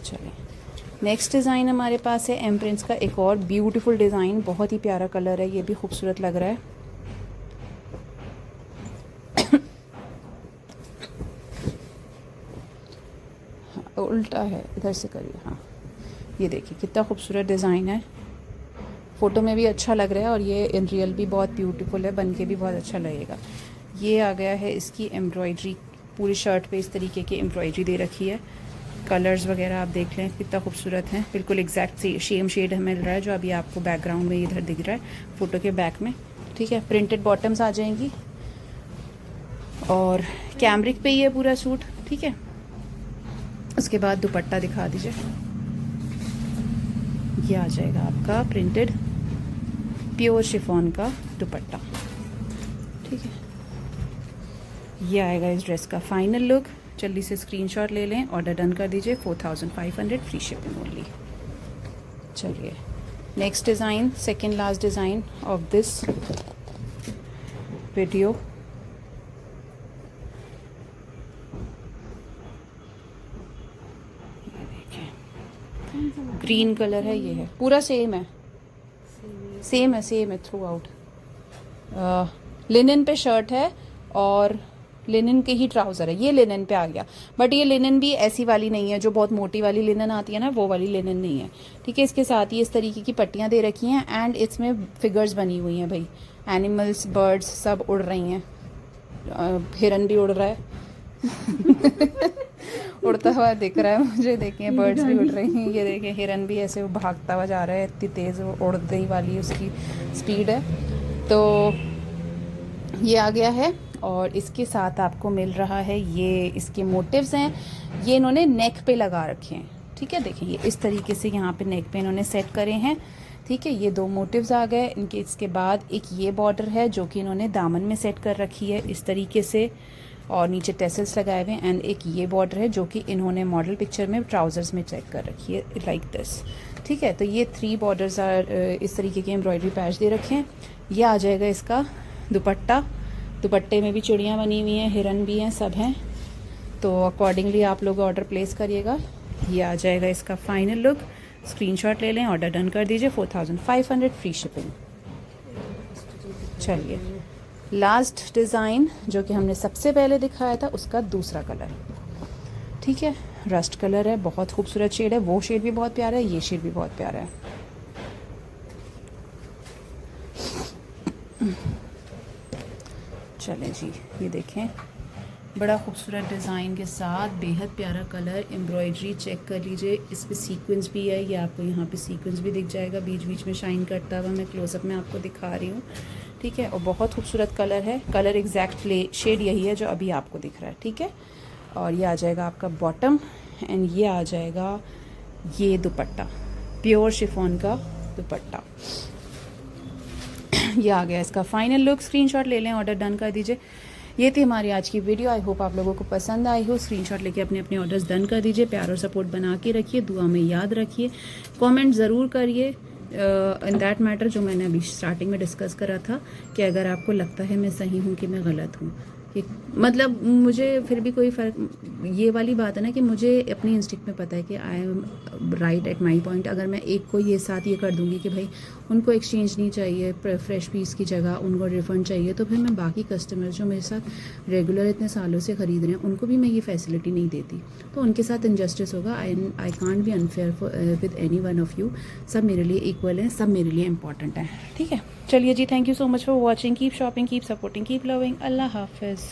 चलिए नेक्स्ट डिज़ाइन हमारे पास है एम प्रिंट्स का एक और ब्यूटीफुल डिज़ाइन, बहुत ही प्यारा कलर है, ये भी खूबसूरत लग रहा है। उल्टा है, इधर से करिए। हाँ, ये देखिए कितना खूबसूरत डिज़ाइन है, फ़ोटो में भी अच्छा लग रहा है और ये इन रियल भी बहुत ब्यूटीफुल है, बन के भी बहुत अच्छा लगेगा। ये आ गया है इसकी एम्ब्रॉयडरी, पूरी शर्ट पे इस तरीके की एम्ब्रॉयडरी दे रखी है। कलर्स वगैरह आप देख लें कितना खूबसूरत है, बिल्कुल एग्जैक्ट सेम शेड मिल रहा है जो अभी आपको बैकग्राउंड में इधर दिख रहा है फ़ोटो के बैक में। ठीक है, प्रिंटेड बॉटम्स आ जाएंगी और कैमरिक पे ही है पूरा सूट। ठीक है, उसके बाद दुपट्टा दिखा दीजिए। ये आ जाएगा आपका प्रिंटेड प्योर शिफॉन का दुपट्टा। ठीक है, ये आएगा इस ड्रेस का फाइनल लुक। जल्दी से स्क्रीनशॉट ले लें, ऑर्डर डन कर दीजिए। 4500 फ्री शिपिंग ओनली। चलिए next design, second last design of this video. Green colour है, ये है पूरा सेम है, सेम है थ्रू आउट। लिनन पे शर्ट है और लिनन के ही ट्राउज़र है, ये लिनन पे आ गया। बट ये लिनन भी ऐसी वाली नहीं है जो बहुत मोटी वाली लिनन आती है ना, वो वाली लिनन नहीं है। ठीक है, इसके साथ ही इस तरीके की पट्टियाँ दे रखी हैं एंड इसमें फिगर्स बनी हुई हैं भाई, एनिमल्स बर्ड्स सब उड़ रही हैं, हिरन भी उड़ रहा है उड़ता हुआ दिख रहा है मुझे, देखिए बर्ड्स भी उड़ रही हैं, ये देखिए हिरन भी ऐसे भागता हुआ जा रहा है, इतनी तेज़ उड़ने वाली उसकी स्पीड है। तो ये आ गया है और इसके साथ आपको मिल रहा है, ये इसके मोटिव्स हैं, ये इन्होंने नेक पे लगा रखे हैं। ठीक है, देखिए ये इस तरीके से यहाँ पे नेक पे इन्होंने सेट करे हैं। ठीक है, ये दो मोटिव्स आ गए इनके। इसके बाद एक ये बॉर्डर है जो कि इन्होंने दामन में सेट कर रखी है इस तरीके से, और नीचे टेसल्स लगाए हुए हैं, एंड एक ये बॉर्डर है जो कि इन्होंने मॉडल पिक्चर में ट्राउज़र्स में चेक कर रखी है लाइक दिस। ठीक है, तो ये 3 बॉर्डर्स इस तरीके के एम्ब्रॉयडरी पैच दे रखे हैं। ये आ जाएगा इसका दुपट्टा, दुपट्टे में भी चिड़ियाँ बनी हुई हैं, हिरन भी हैं, सब हैं, तो अकॉर्डिंगली आप लोग ऑर्डर प्लेस करिएगा। ये आ जाएगा इसका फाइनल लुक। स्क्रीनशॉट ले लें, ऑर्डर डन कर दीजिए। 4500 फ्री शिपिंग। चलिए लास्ट डिज़ाइन जो कि हमने सबसे पहले दिखाया था उसका दूसरा कलर। ठीक है, रस्ट कलर है, बहुत खूबसूरत शेड है, वो शेड भी बहुत प्यारा है, ये शेड भी बहुत प्यारा है। चलें जी, ये देखें बड़ा खूबसूरत डिज़ाइन के साथ बेहद प्यारा कलर, एम्ब्रॉयडरी चेक कर लीजिए, इस पर सीक्वेंस भी है, ये आपको यहाँ पे सीक्वेंस भी दिख जाएगा बीच बीच में शाइन करता हुआ, मैं क्लोजअप में आपको दिखा रही हूँ। ठीक है, और बहुत खूबसूरत कलर है, कलर एग्जैक्ट शेड यही है जो अभी आपको दिख रहा है। ठीक है, और ये आ जाएगा आपका बॉटम एंड ये आ जाएगा ये दुपट्टा, प्योर शिफॉन का दुपट्टा। ये आ गया इसका फाइनल लुक। स्क्रीनशॉट ले लें, ऑर्डर डन कर दीजिए। ये थी हमारी आज की वीडियो, आई होप आप लोगों को पसंद आई हो। स्क्रीनशॉट लेके अपने अपने ऑर्डर्स डन कर दीजिए, प्यार और सपोर्ट बना के रखिए, दुआ में याद रखिए, कमेंट ज़रूर करिए इन दैट मैटर जो मैंने अभी स्टार्टिंग में डिस्कस करा था कि अगर आपको लगता है मैं सही हूँ कि मैं गलत हूँ, कि मतलब मुझे फिर भी कोई फ़र्क, ये वाली बात है ना कि मुझे अपनी इंस्टिंक्ट में पता है कि I am right at my point. अगर मैं एक को ये साथ ये कर दूंगी कि भाई उनको एक्सचेंज नहीं चाहिए, फ्रेश पीस की जगह उनको रिफ़ंड चाहिए, तो फिर मैं बाकी कस्टमर्स जो मेरे साथ रेगुलर इतने सालों से ख़रीद रहे हैं उनको भी मैं ये फैसिलिटी नहीं देती, तो उनके साथ इनजस्टिस होगा। I can't be unfair with any one of you. सब मेरे लिए इक्वल हैं, सब मेरे लिए इंपॉर्टेंट हैं। ठीक है, चलिए जी, thank you so much for watching. Keep shopping, keep supporting, keep loving. Allah हाफिज़।